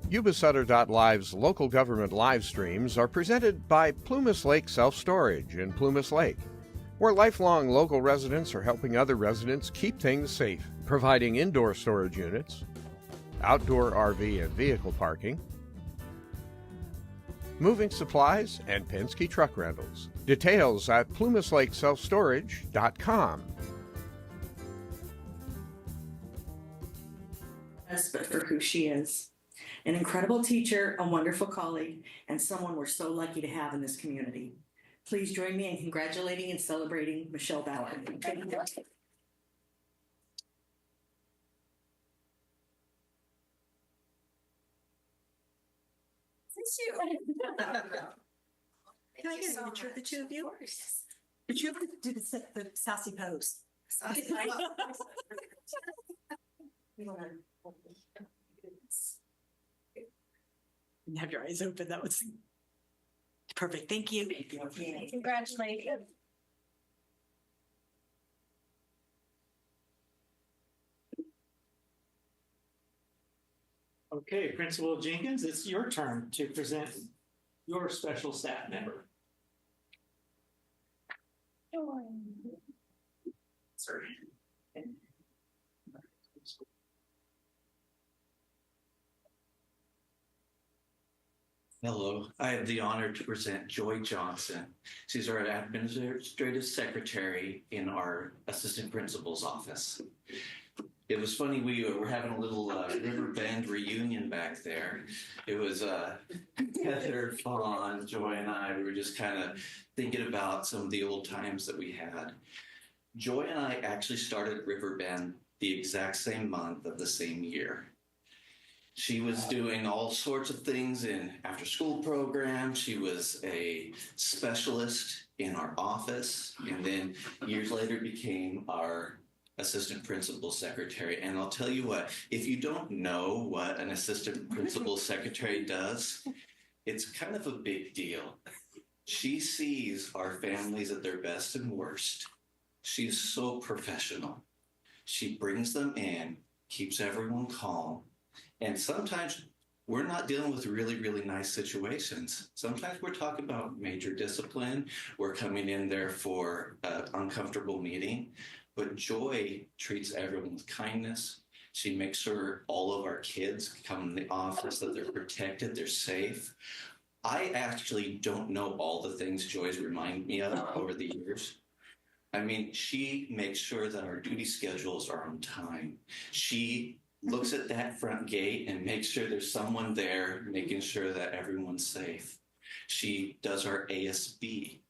Yuba-Sutter.live's local government live streams are presented by Plumas Lake Self-Storage in Plumas Lake, where lifelong local residents are helping other residents keep things safe, providing indoor storage units, outdoor RV and vehicle parking, moving supplies, and Penske truck rentals. Details at plumaslakeselfstorage.com. But for who she is. An incredible teacher, a wonderful colleague, and someone we're so lucky to have in this community. Please join me in congratulating and celebrating Michelle Bauer. Thank you. Can I get a picture of the two of you? But you have to do the sassy pose. And have your eyes open. That was perfect. Thank you. Congratulations. Okay, Principal Jenkins, it's your turn to present your special staff member. Sorry. Hello, I have the honor to present Joy Johnson. She's our administrative secretary in our assistant principal's office. It was funny, we were having a little River Bend reunion back there. It was Heather, Fawn, Joy, and I. We were just kind of thinking about some of the old times that we had. Joy and I actually started River Bend the exact same month of the same year. She was doing all sorts of things in after-school programs. She was a specialist in our office, and then years later became our assistant principal secretary. And I'll tell you what, if you don't know what an assistant principal secretary does, it's kind of a big deal. She sees our families at their best and worst. She's so professional. She brings them in, keeps everyone calm. And sometimes we're not dealing with really, really nice situations. Sometimes we're talking about major discipline. We're coming in there for an uncomfortable meeting. But Joy treats everyone with kindness. She makes sure all of our kids come in the office, that they're protected, they're safe. I actually don't know all the things Joy's reminded me of over the years. I mean, she makes sure that our duty schedules are on time. She looks at that front gate and makes sure there's someone there making sure that everyone's safe. She does our ASB.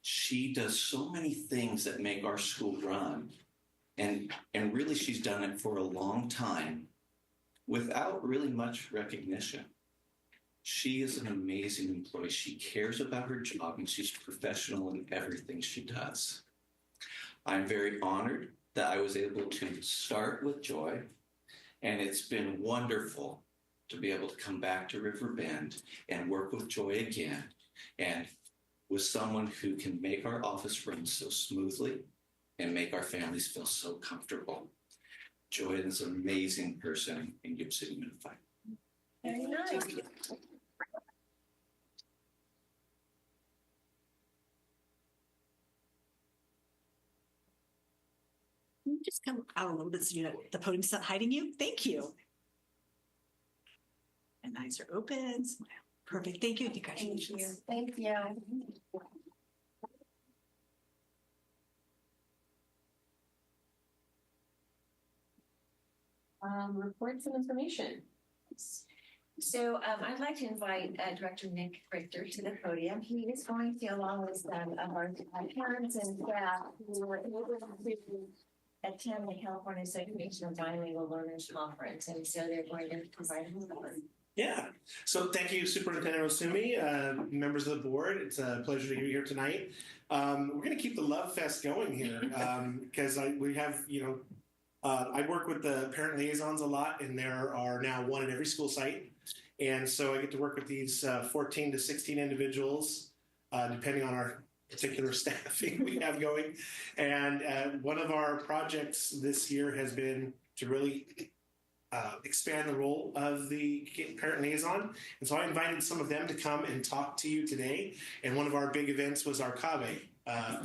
She does so many things that make our school run. And really, she's done it for a long time without really much recognition. She is an amazing employee. She cares about her job, and she's professional in everything she does. I'm very honored that I was able to start with Joy. And it's been wonderful to be able to come back to River Bend and work with Joy again, and with someone who can make our office run so smoothly and make our families feel so comfortable. Joy is an amazing person in Yuba City Unified. Very nice. Just come out a little bit so you know the podium's not hiding you. Thank you. And eyes are open. Smile. Perfect. Thank you. Congratulations. Thank you. Reports and information. So I'd like to invite Director Nick Richter to the podium. He is going to, along with some of our parents and staff who were able to attend the California Association of Bilingual Learners Conference, and so they're going to provide a report. Yeah. So thank you, Superintendent Osumi, members of the board. It's a pleasure to be here tonight. We're going to keep the Love Fest going here because we have, I work with the parent liaisons a lot, and there are now one in every school site. And so I get to work with these 14 to 16 individuals, depending on our particular staffing we have going. And one of our projects this year has been to really expand the role of the parent liaison. And so I invited some of them to come and talk to you today. And one of our big events was our CAVE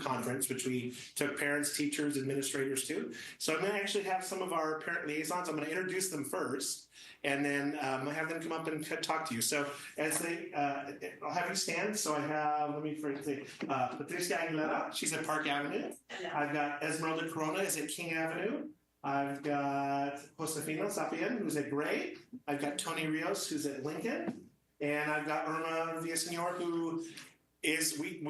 conference, which we took parents, teachers, administrators to. So I'm going to actually have some of our parent liaisons. I'm going to introduce them first, and then have them come up and talk to you. So as they, I'll have you stand. So I have, let me say, Patricia Aguilera, she's at Park Avenue. I've got Esmeralda Corona is at King Avenue. I've got Josefina Sapien, who's at Gray. I've got Tony Rios, who's at Lincoln. And I've got Irma Villasenor, who is, we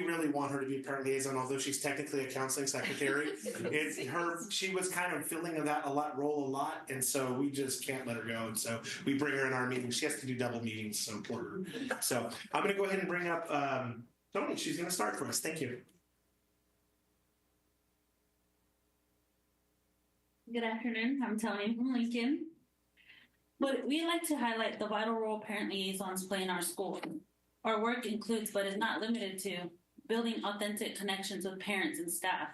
really want her to be a parent liaison, although she's technically a counseling secretary. She was kind of filling that role a lot, and so we just can't let her go. And so we bring her in our meetings. She has to do double meetings, so important. So I'm going to go ahead and bring up Tony. She's going to start for us. Thank you. Good afternoon, I'm Tony from Lincoln. But we like to highlight the vital role parent liaisons play in our school. Our work includes, but is not limited to, building authentic connections with parents and staff,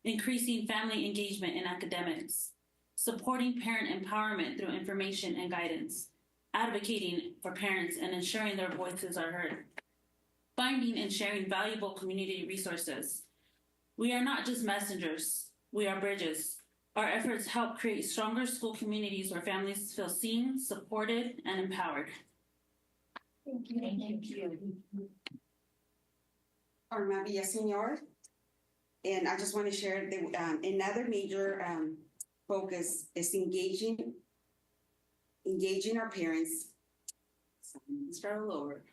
increasing family engagement in academics, supporting parent empowerment through information and guidance, advocating for parents and ensuring their voices are heard, finding and sharing valuable community resources. We are not just messengers, we are bridges. Our efforts help create stronger school communities where families feel seen, supported, and empowered. Thank you. Thank you. Irma Villasenor, and I just want to share that another major focus is engaging our parents. Start all over.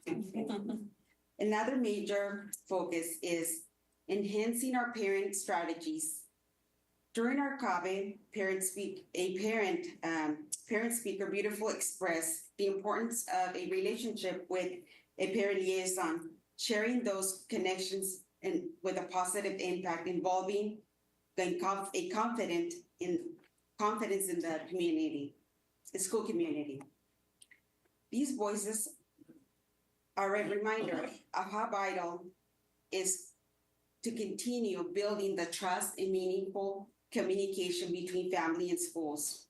Another major focus is enhancing our parent strategies. During our CAVE, parent speaker beautiful expressed the importance of a relationship with a parent liaison, sharing those connections and with a positive impact involving a confidence in the community, the school community. These voices are a reminder of how vital it is to continue building the trust and meaningful communication between family and schools.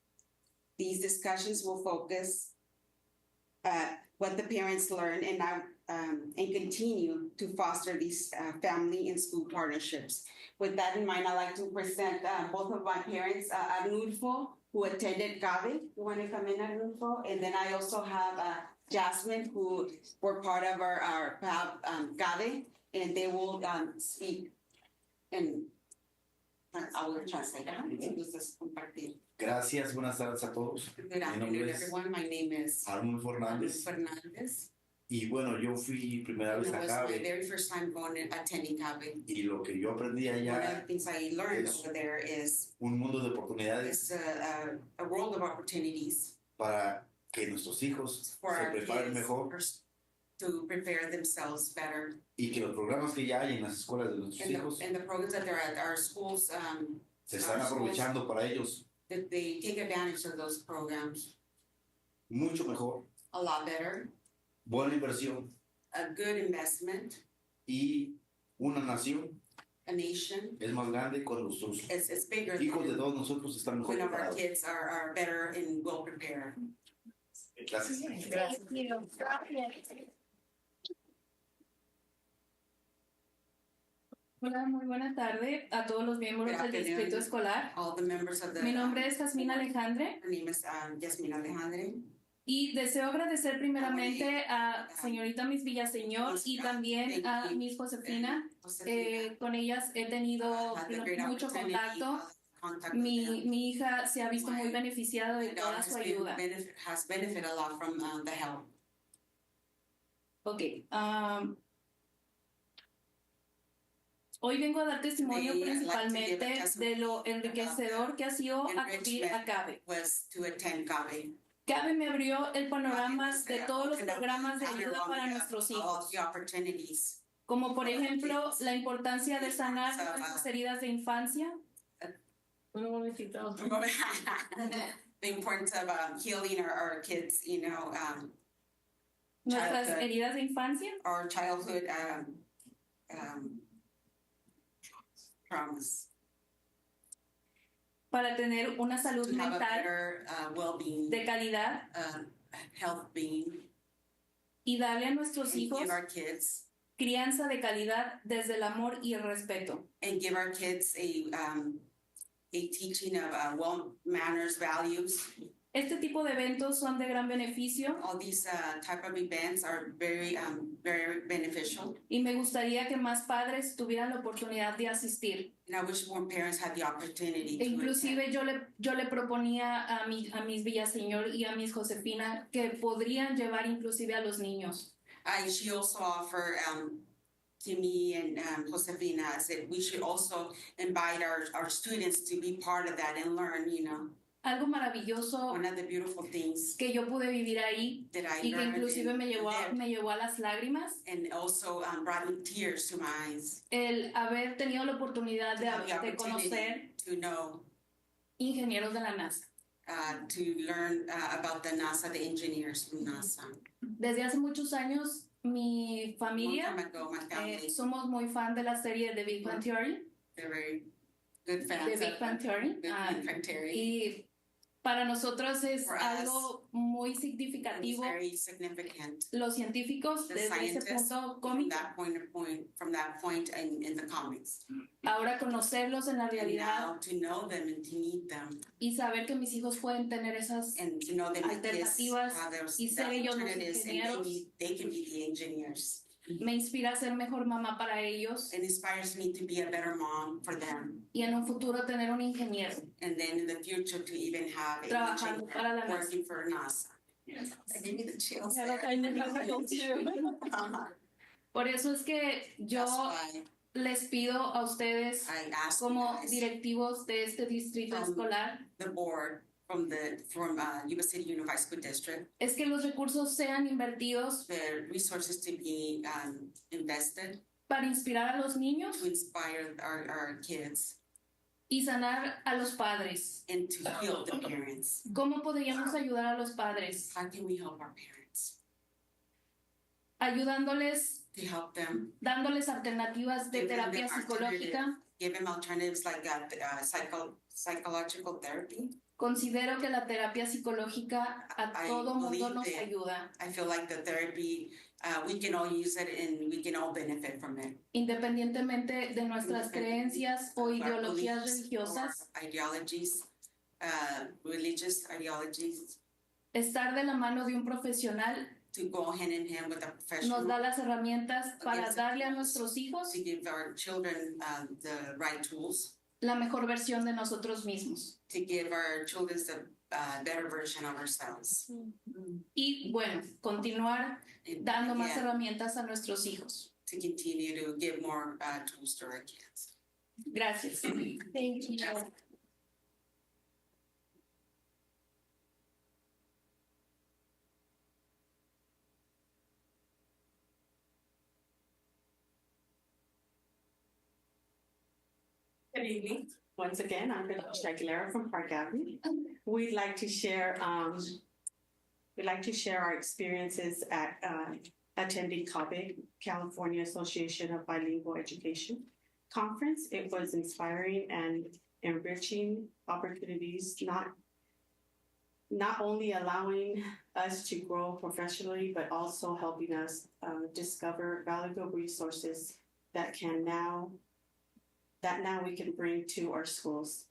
These discussions will focus what the parents learn and continue to foster these family and school partnerships. With that in mind, I'd like to present both of my parents, Arnulfo, who attended CAVE. You want to come in, Arnulfo? And then I also have Jasmine, who were part of our CAVE, and they will speak and I will translate. Gracias, buenas tardes a todos. Good afternoon, everyone. My name is Arnulfo Hernández. Fernandez. Y bueno, yo fui primera vez It a was my CAVE. very first time attending CAVE. Y lo que yo aprendí One of the allá things I learned es over there is un mundo de oportunidades a world of opportunities para que nuestros hijos for se our preparen kids mejor to prepare themselves better. y que los programas que ya hay en las escuelas de nuestros hijos And the programs that are at our schools, se están our schools, aprovechando para ellos that they take advantage of those programs mucho mejor, a lot better, buena inversión a good investment, y una nación a nation. es más grande cuando sus It's bigger hijos de than todos nosotros están mejor when our preparados. kids are better and well prepared. Gracias. Thank you. Hola, muy buena tarde a todos los miembros Good del afternoon. distrito escolar. All the members of the. Mi nombre es Jasmine Alejandre Her name is Yasmin Alejandre. y deseo agradecer primeramente a señorita Miss Villaseñor y también a Miss Josefina. Con ellas he tenido mucho contacto. Mi hija se ha visto muy beneficiada de toda su ayuda. Has benefited a lot from the help. Ok. Hoy vengo a dar testimonio principalmente de lo enriquecedor que ha sido acudir a CAVE. Was to attend CAVE. CAVE me abrió el panorama de todos los programas de ayuda para nuestros hijos, como por ejemplo la importancia de sanar nuestras heridas de infancia. The importance of healing our kids, Nuestras childhood, heridas de infancia. our childhood traumas. para tener una salud to have a mental better well-being, de calidad health being, y darle a nuestros and hijos give our kids crianza de calidad desde el amor y el respeto. and give our kids a teaching of well manners, values. Este tipo de eventos son de gran beneficio All these type of events are very beneficial, y me gustaría que más padres tuvieran la oportunidad de asistir. and I wish more parents had the opportunity E to inclusive yo le proponía a mis Villaseñor y a mis Josefina que podrían llevar inclusive a los niños. She also offered to me and Josefina said we should also invite our students to be part of that and learn, you know. Algo maravilloso One of the beautiful things que yo pude vivir ahí that I y que learned inclusive me llevó there, a las lágrimas, and also brought tears to my eyes. el haber tenido la oportunidad To have the de conocer opportunity to know, ingenieros de la NASA. to learn about the NASA, the engineers from NASA. Desde hace muchos años, mi Long familia, time ago, my family, somos muy fan de la serie de Big Bang Theory, they're very good fans de of Big Bang Theory, Big Bang Theory. y para nosotros es For us, algo muy It was significativo. very significant. Los científicos The desde ese scientists punto from cómico, that point in the comics. ahora conocerlos en la And realidad now to know them and to meet them y saber que mis hijos pueden tener esas and to know that my kids alternativas have those y ser ellos los alternatives and ingenieros. they can be the engineers. Me inspira a ser mejor mamá para ellos It inspires me to be a better mom for them. y en un futuro tener un ingeniero And then in the future to even have an trabajando para la engineer NASA. working for NASA. I give me the chills. Yeah, there. I know too. Por eso es que yo That's why les pido a ustedes I asked you como guys, directivos de este distrito From- escolar the board from Yuba-Sutter Unified School District, es que los recursos sean invertidos the resources to be invested para inspirar a los niños to inspire our kids y sanar a los padres. and to heal the parents. ¿Cómo podríamos ayudar a los padres? How can we help our parents? Ayudándoles, To help them, dándoles alternativas de Give them terapia the psicológica. give them alternatives like psychological therapy. Considero que la terapia psicológica a I todo mundo believe nos that- ayuda, I feel like the therapy, we can all use it and we can all benefit from it. independientemente de nuestras creencias o Our ideologías beliefs religiosas. or ideologies, religious ideologies, Estar de la mano de un profesional to go hand in hand with a professional. nos da las herramientas para Gives us darle a tools nuestros hijos to give our children the right tools, la mejor versión de nosotros mismos. to give our children the better version of ourselves. Y bueno, continuar And, dando más yeah, herramientas a nuestros hijos. to continue to give more tools to our kids. Gracias. Thank you. Good evening. Once again, I'm Patricia Aguilera from Park Avenue. We'd like to share our experiences at attending CABE, California Association of Bilingual Education conference. It was inspiring and enriching opportunities, not only allowing us to grow professionally, but also helping us discover valuable resources that now we can bring to our schools.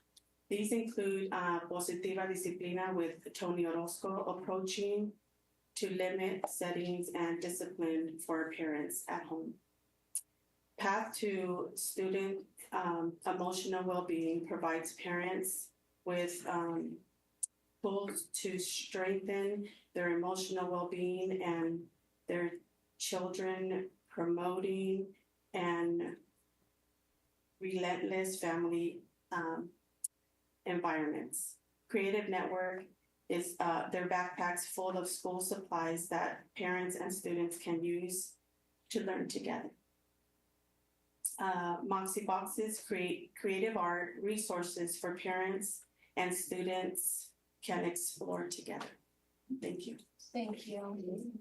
These include Positiva Disciplina with Tony Orozco approaching to limit settings and discipline for parents at home. Path to Student Emotional Wellbeing provides parents with tools to strengthen their emotional well-being and their children, promoting and relentless family environments. Creative Network is their backpacks full of school supplies that parents and students can use to learn together. Moxie Boxes create creative art resources for parents and students can explore together. Thank you. Thank you.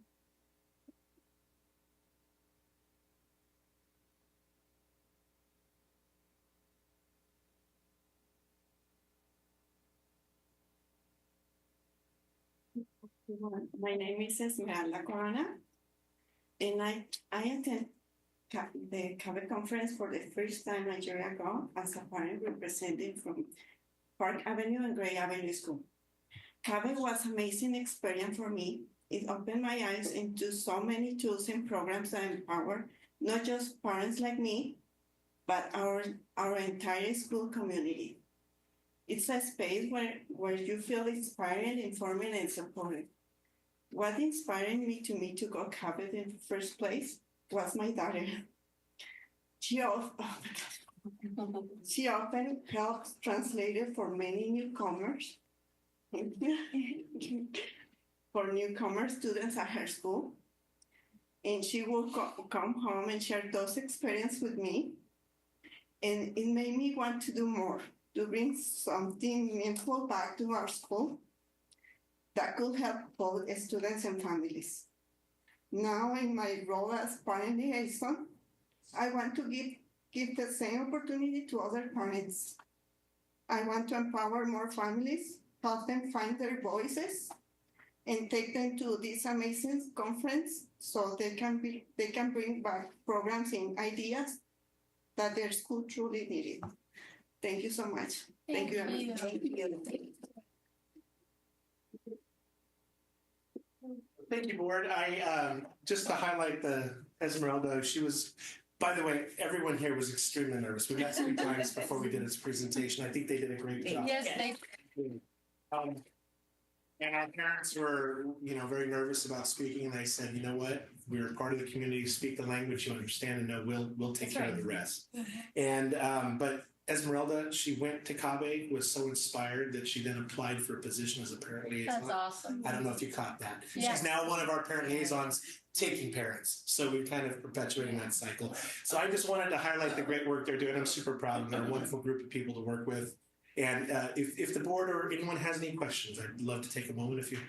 My name is Esmeralda Corona, and I attend the CABE conference for the first time a year ago as a parent representing from Park Avenue and Gray Avenue School. CABE was an amazing experience for me. It opened my eyes into so many tools and programs that empower not just parents like me, but our entire school community. It's a space where you feel inspired, informed, and supported. What inspired me to go CABE in the first place was my daughter. She often helps translator for many newcomers, for newcomer students at her school. And she will come home and share those experiences with me. And it made me want to do more, to bring something meaningful back to our school that could help both students and families. Now in my role as parent liaison, I want to give the same opportunity to other parents. I want to empower more families, help them find their voices, and take them to this amazing conference so they can bring back programs and ideas that their school truly needed. Thank you so much. Thank you. Thank you, board. I just to highlight the Esmeralda, she was, by the way, everyone here was extremely nervous. We got 3 times before we did this presentation. I think they did a great job. Yes, thank you. And our parents were, very nervous about speaking, and I said, you know what? We're part of the community. Speak the language you understand, and know we'll take care of the rest. And but Esmeralda, she went to CABE, was so inspired that she then applied for a position as a parent liaison. That's awesome. I don't know if you caught that. Yeah. She's now one of our parent liaisons taking parents. So we're kind of perpetuating that cycle. So I just wanted to highlight the great work they're doing. I'm super proud of them. They're a wonderful group of people to work with. And if the board or anyone has any questions, I'd love to take a moment if you.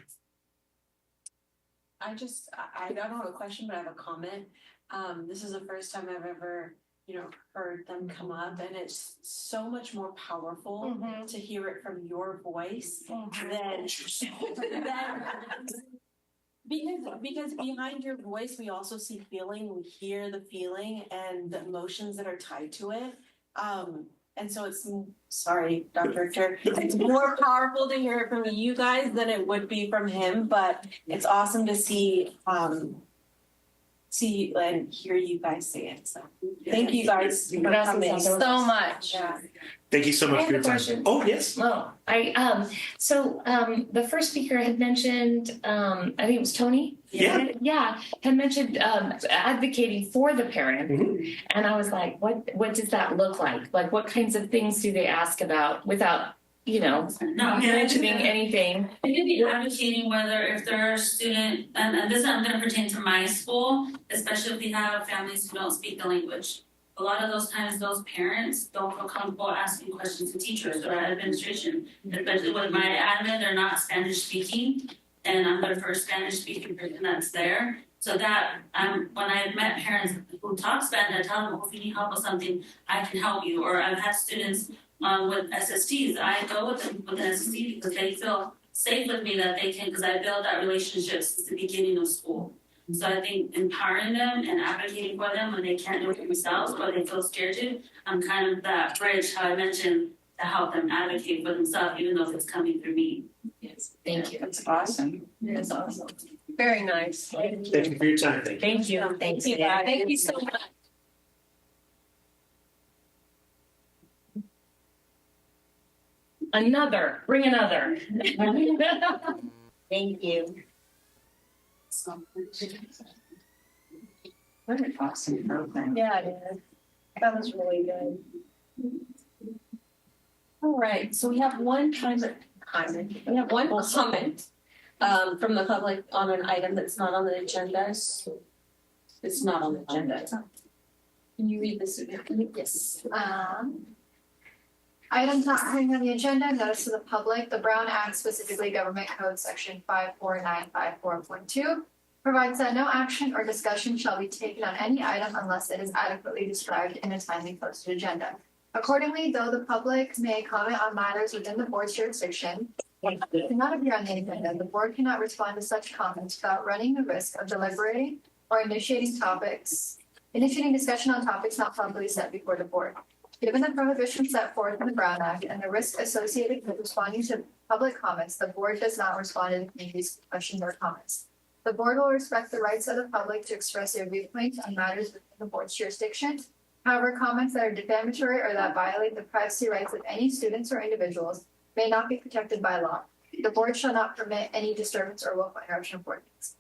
I don't have a question, but I have a comment. This is the first time I've ever, heard them come up, and it's so much more powerful to hear it from your voice than because behind your voice we also see feeling, we hear the feeling and the emotions that are tied to it. And so it's, sorry, Dr. Richter, it's more powerful to hear it from you guys than it would be from him, but it's awesome to see and hear you guys say it. So thank you guys for coming so much. Yeah. Thank you so much for your time. Question. Oh, yes. Oh, the first speaker had mentioned, I think it was Tony. Yeah. Had mentioned advocating for the parent, and I was like, what does that look like? Like, what kinds of things do they ask about without, mentioning anything? They could be advocating whether if they're a student, and this is going to pertain to my school, especially if we have families who don't speak the language. A lot of those times, those parents don't feel comfortable asking questions to teachers or administration, especially with my admin, they're not Spanish speaking, and I'm their first Spanish speaking person that's there. So that when I've met parents who talk Spanish, I tell them, if you need help with something, I can help you. Or I've had students with SSTs, I go with them with an SST because they feel safe with me that they can, because I built that relationship since the beginning of school. So I think empowering them and advocating for them when they can't do it themselves or they feel scared to, I'm kind of that bridge, how I mentioned, to help them advocate for themselves, even though it's coming through me. Yes, thank you. That's awesome. It is awesome. Very nice. Thank you for your time. Thank you. Thank you. Thank you so much. Bring another. Thank you. What an awesome program. Yeah, it is. That was really good. All right, so we have one comment from the public on an item that's not on the agenda. It's not on the agenda. Can you read this? Yes. Items not currently on the agenda, notice to the public, the Brown Act, specifically Government Code Section 54954.2, provides that no action or discussion shall be taken on any item unless it is adequately described in a timely posted agenda. Accordingly, though the public may comment on matters within the board's jurisdiction, do not appear on the agenda, the board cannot respond to such comments without running the risk of deliberating or initiating discussion on topics not properly set before the board. Given the prohibition set forth in the Brown Act and the risk associated with responding to public comments, the board does not respond to the community's questions or comments. The board will respect the rights of the public to express their viewpoints on matters within the board's jurisdiction. However, comments that are defamatory or that violate the privacy rights of any students or individuals may not be protected by law. The board shall not permit any disturbance or willful interruption of board meetings.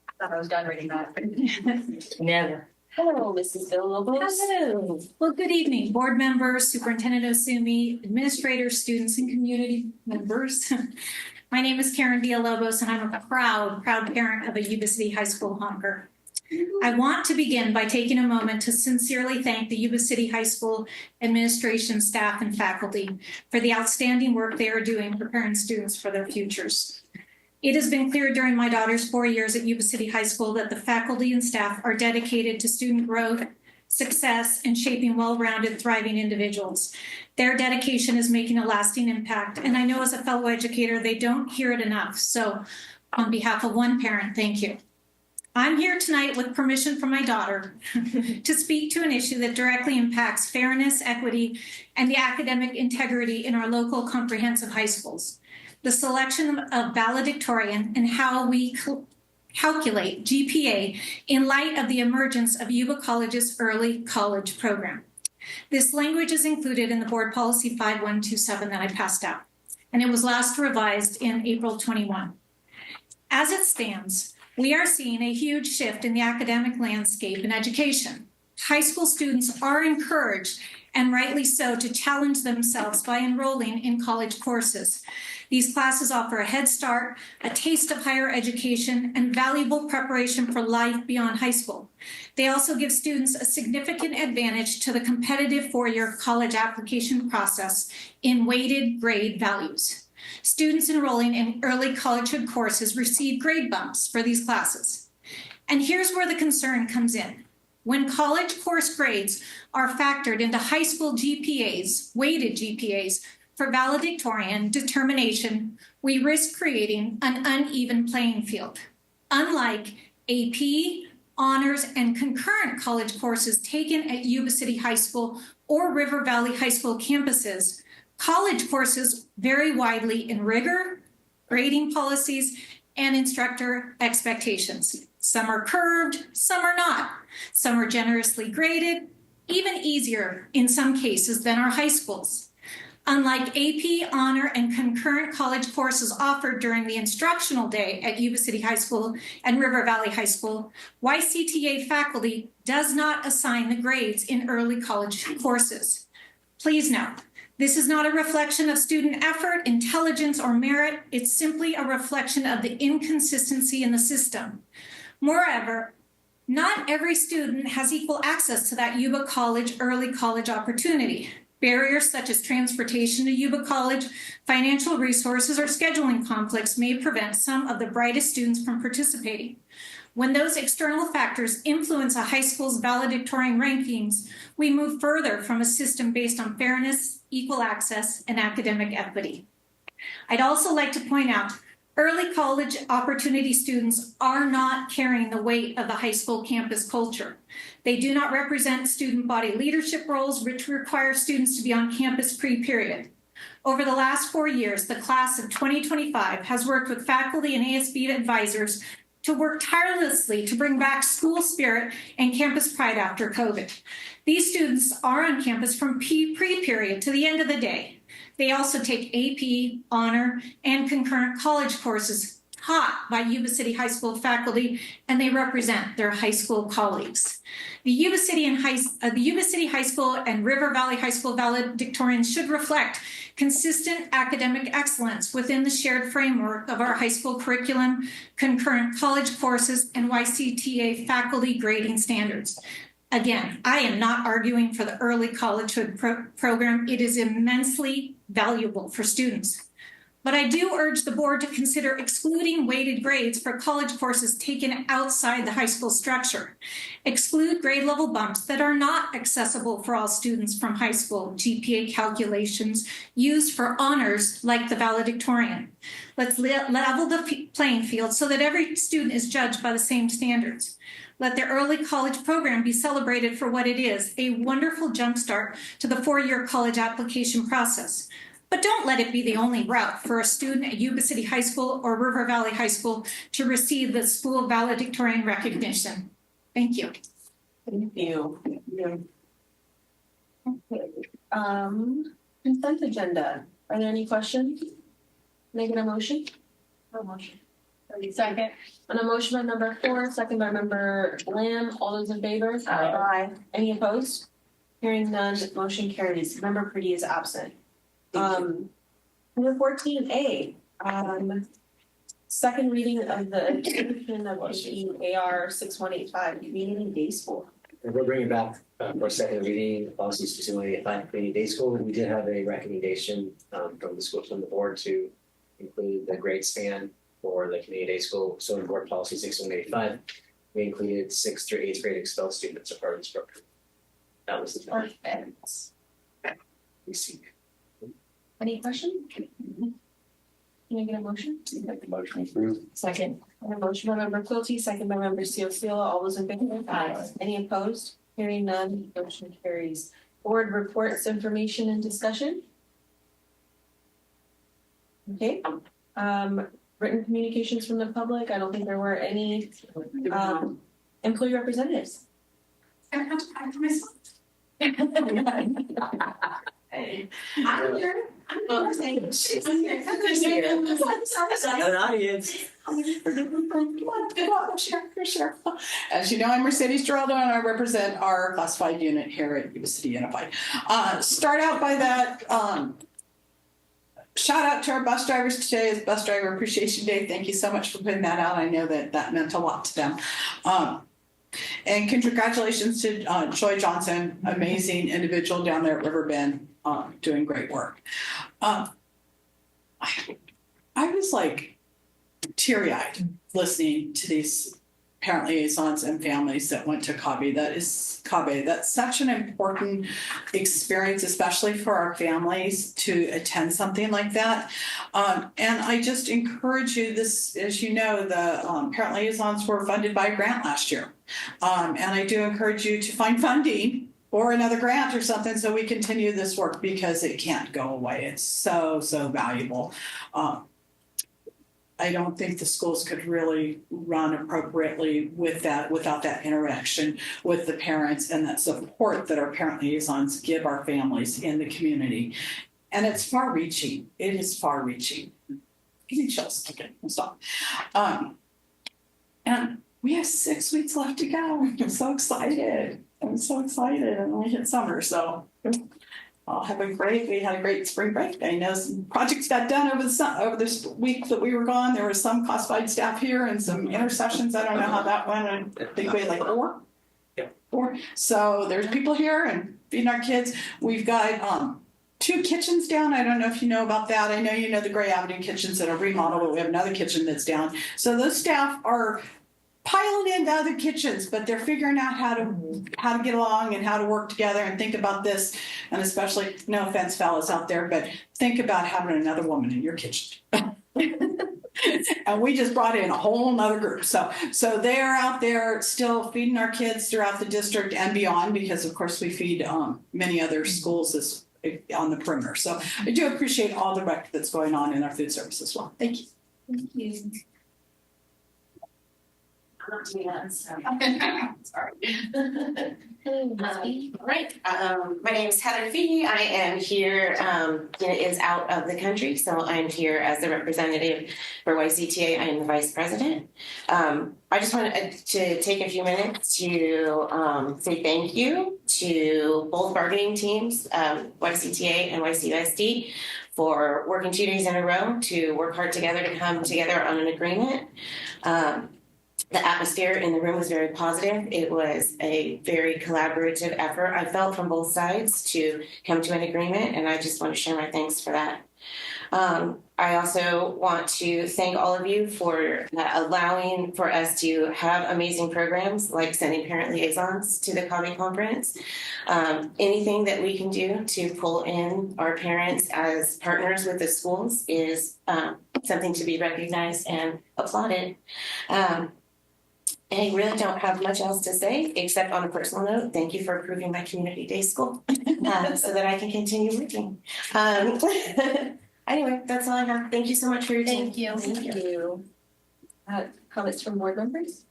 I thought I was done reading that. Never. Hello, Mrs. Villalobos. Hello. Well, good evening, board members, Superintendent Osumi, administrators, students, and community members. My name is Karen Villalobos, and I'm a proud parent of a Yuba City High School honker. I want to begin by taking a moment to sincerely thank the Yuba City High School administration, staff, and faculty for the outstanding work they are doing preparing students for their futures. It has been clear during my daughter's 4 years at Yuba City High School that the faculty and staff are dedicated to student growth, success, and shaping well-rounded, thriving individuals. Their dedication is making a lasting impact, and I know as a fellow educator, they don't hear it enough. So on behalf of one parent, thank you. I'm here tonight with permission from my daughter to speak to an issue that directly impacts fairness, equity, and the academic integrity in our local comprehensive high schools. The selection of valedictorian and how we calculate GPA in light of the emergence of Yuba College's early college program. This language is included in the Board Policy 5127 that I passed out, and it was last revised in April 21. As it stands, we are seeing a huge shift in the academic landscape in education. High school students are encouraged, and rightly so, to challenge themselves by enrolling in college courses. These classes offer a head start, a taste of higher education, and valuable preparation for life beyond high school. They also give students a significant advantage to the competitive four-year college application process in weighted grade values. Students enrolling in early collegehood courses receive grade bumps for these classes. And here's where the concern comes in. When college course grades are factored into high school GPAs, weighted GPAs, for valedictorian determination, we risk creating an uneven playing field. Unlike AP, honors, and concurrent college courses taken at Yuba City High School or River Valley High School campuses, college courses vary widely in rigor, grading policies, and instructor expectations. Some are curved, some are not. Some are generously graded, even easier in some cases than our high schools. Unlike AP, honor, and concurrent college courses offered during the instructional day at Yuba City High School and River Valley High School, YCTA faculty does not assign the grades in early college courses. Please note, this is not a reflection of student effort, intelligence, or merit. It's simply a reflection of the inconsistency in the system. Moreover, not every student has equal access to that Yuba College early college opportunity. Barriers such as transportation to Yuba College, financial resources, or scheduling conflicts may prevent some of the brightest students from participating. When those external factors influence a high school's valedictorian rankings, we move further from a system based on fairness, equal access, and academic equity. I'd also like to point out, early college opportunity students are not carrying the weight of the high school campus culture. They do not represent student body leadership roles, which require students to be on campus pre-period. Over the last 4 years, the class of 2025 has worked with faculty and ASB advisors to work tirelessly to bring back school spirit and campus pride after COVID. These students are on campus from pre-period to the end of the day. They also take AP, honor, and concurrent college courses taught by Yuba City High School faculty, and they represent their high school colleagues. The Yuba City High School and River Valley High School valedictorians should reflect consistent academic excellence within the shared framework of our high school curriculum, concurrent college courses, and YCTA faculty grading standards. Again, I am not arguing for the early collegehood program. It is immensely valuable for students. But I do urge the board to consider excluding weighted grades for college courses taken outside the high school structure. Exclude grade level bumps that are not accessible for all students from high school GPA calculations used for honors like the valedictorian. Let's level the playing field so that every student is judged by the same standards. Let the early college program be celebrated for what it is, a wonderful jumpstart to the four-year college application process. But don't let it be the only route for a student at Yuba City High School or River Valley High School to receive the school valedictorian recognition. Thank you. Thank you. Okay. Consent agenda. Are there any questions? Making a motion? No motion. Second. On a motion by member 4, second by member Lamb, all those in favor? Aye. Any opposed? Hearing none, motion carries. Member Pretty is absent. Number 14A, second reading of the adoption of AR 6185, Community Day School. And we're bringing back for second reading policy 6185 Community Day School. We did have a recommendation from the board to include the grade span for the Community Day School. So in board policy 6185, we included 6th through 8th grade expelled students as part of this program. That was the Perfect. we seek. Any questions? Can I get a motion? Make the motion approved. Second. A motion by member Quilty, second by member Seola. All those in favor? Aye. Any opposed? Hearing none, motion carries. Board reports, information, and discussion. Okay. Written communications from the public. I don't think there were any employee representatives. I have to find myself. I'm here. I'm here. An audience. Sure. As you know, I'm Mercedes Geraldo and I represent our classified unit here at Yuba City Unified. Start out by that. Shout out to our bus drivers today. Is Bus Driver Appreciation Day. Thank you so much for putting that out. I know that meant a lot to them. And congratulations to Joy Johnson, amazing individual down there at Riverbend, doing great work. I was like teary-eyed listening to these parent liaisons and families that went to CABE. That's such an important experience, especially for our families to attend something like that. And I just encourage you, this, as you know, the parent liaisons were funded by a grant last year. And I do encourage you to find funding or another grant or something so we continue this work because it can't go away. It's so, so valuable. I don't think the schools could really run appropriately with that without that interaction with the parents and that support that our parent liaisons give our families in the community. And it's far-reaching. It is far-reaching. Give me chills. Okay, I'll stop. And we have 6 weeks left to go. I'm so excited. And we hit summer, so we had a great spring break. I know some projects got done over this week that we were gone. There was some classified staff here and some intersessions. I don't know how that went. I think we had like 4. Yeah. 4. So there's people here and feeding our kids. We've got 2 kitchens down. I don't know if you know about that. I know you know the Gray Avenue kitchens that are remodeled, but we have another kitchen that's down. So those staff are piling into other kitchens, but they're figuring out how to get along and how to work together and think about this. And especially, no offense, fellas out there, but think about having another woman in your kitchen. And we just brought in a whole nother group. So they're out there still feeding our kids throughout the district and beyond, because of course we feed many other schools on the perimeter. So I do appreciate all the work that's going on in our food service as well. Thank you. Thank you. Sorry. Right. My name is Heather Fee. I am here. It is out of the country, so I'm here as the representative for YCTA. I am the vice president. I just wanted to take a few minutes to say thank you to both bargaining teams, YCTA and YCUSD, for working 2 days in a row to work hard together to come together on an agreement. The atmosphere in the room was very positive. It was a very collaborative effort, I felt, from both sides to come to an agreement, and I just want to share my thanks for that. I also want to thank all of you for allowing for us to have amazing programs like sending parent liaisons to the county conference. Anything that we can do to pull in our parents as partners with the schools is something to be recognized and applauded. I really don't have much else to say, except on a personal note, thank you for approving my community day school so that I can continue working. Anyway, that's all I have. Thank you so much for your time. Thank you. Thank you. Comments from board members?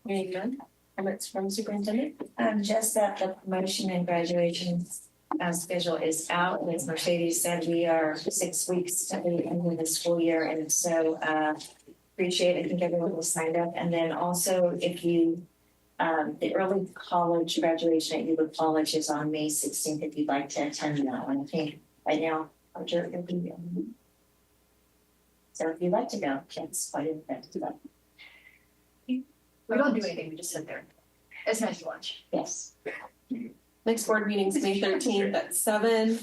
Hearing none. Comments from superintendent? Just that the promotion and graduation schedule is out, and as Mercedes said, we are 6 weeks to the end of the school year, and so appreciate, I think everyone was signed up. And then also if you, the early college graduation at Yuba College is on May 16th, if you'd like to attend that one. I think right now, it'll be, so if you'd like to go, it's quite an event. We don't do anything, we just sit there. It's nice to watch. Yes. Next board meeting's May 13th at 7.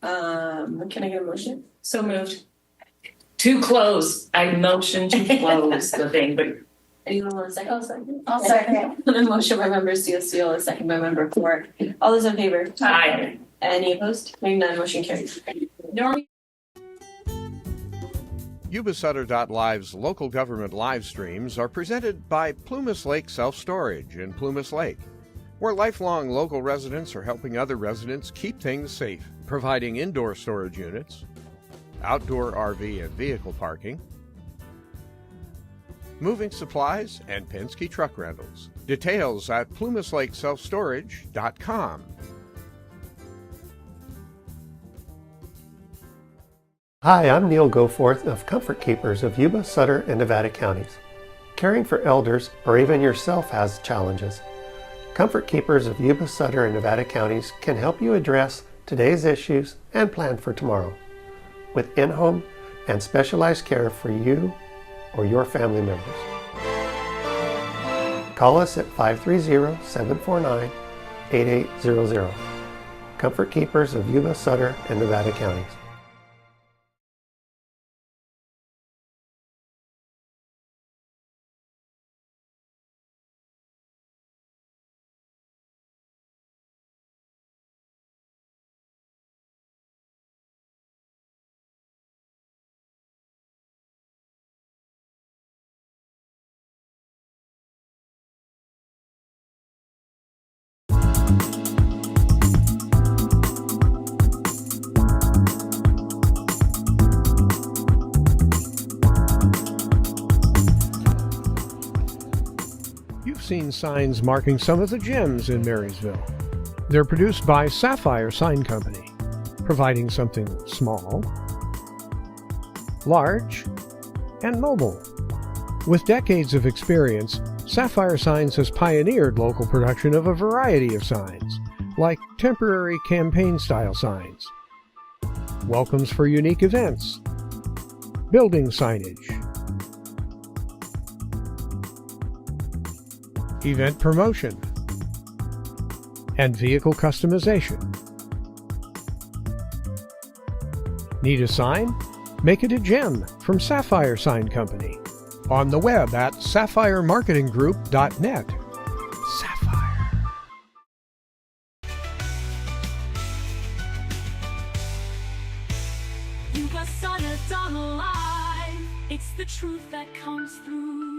Can I get a motion? So moved. To close, I motion to close the thing, but Anyone want a second? Oh, second. I'll second. A motion by member Seal, a second by member Ford. All those in favor? Aye. Any opposed? Hearing none, motion carries. Norm. Yuba-Sutter.live's local government live streams are presented by Plumas Lake Self-Storage in Plumas Lake, where lifelong local residents are helping other residents keep things safe, providing indoor storage units, outdoor RV and vehicle parking, moving supplies, and Penske truck rentals. Details at plumaslakeselfstorage.com. Hi, I'm Neil Goforth of Comfort Keepers of Yuba, Sutter, and Nevada counties. Caring for elders or even yourself has challenges. Comfort Keepers of Yuba, Sutter, and Nevada counties can help you address today's issues and plan for tomorrow with in-home and specialized care for you or your family members. Call us at 530-749-8800. Comfort Keepers of Yuba, Sutter, and Nevada counties. You've seen signs marking some of the gems in Marysville. They're produced by Sapphire Sign Company, providing something small, large, and mobile. With decades of experience, Sapphire Signs has pioneered local production of a variety of signs, like temporary campaign-style signs, welcomes for unique events, building signage, event promotion, and vehicle customization. Need a sign? Make it a gem from Sapphire Sign Company. On the web at sapphiremarketinggroup.net. Sapphire. Yuba-Sutter.live. It's the truth that comes through.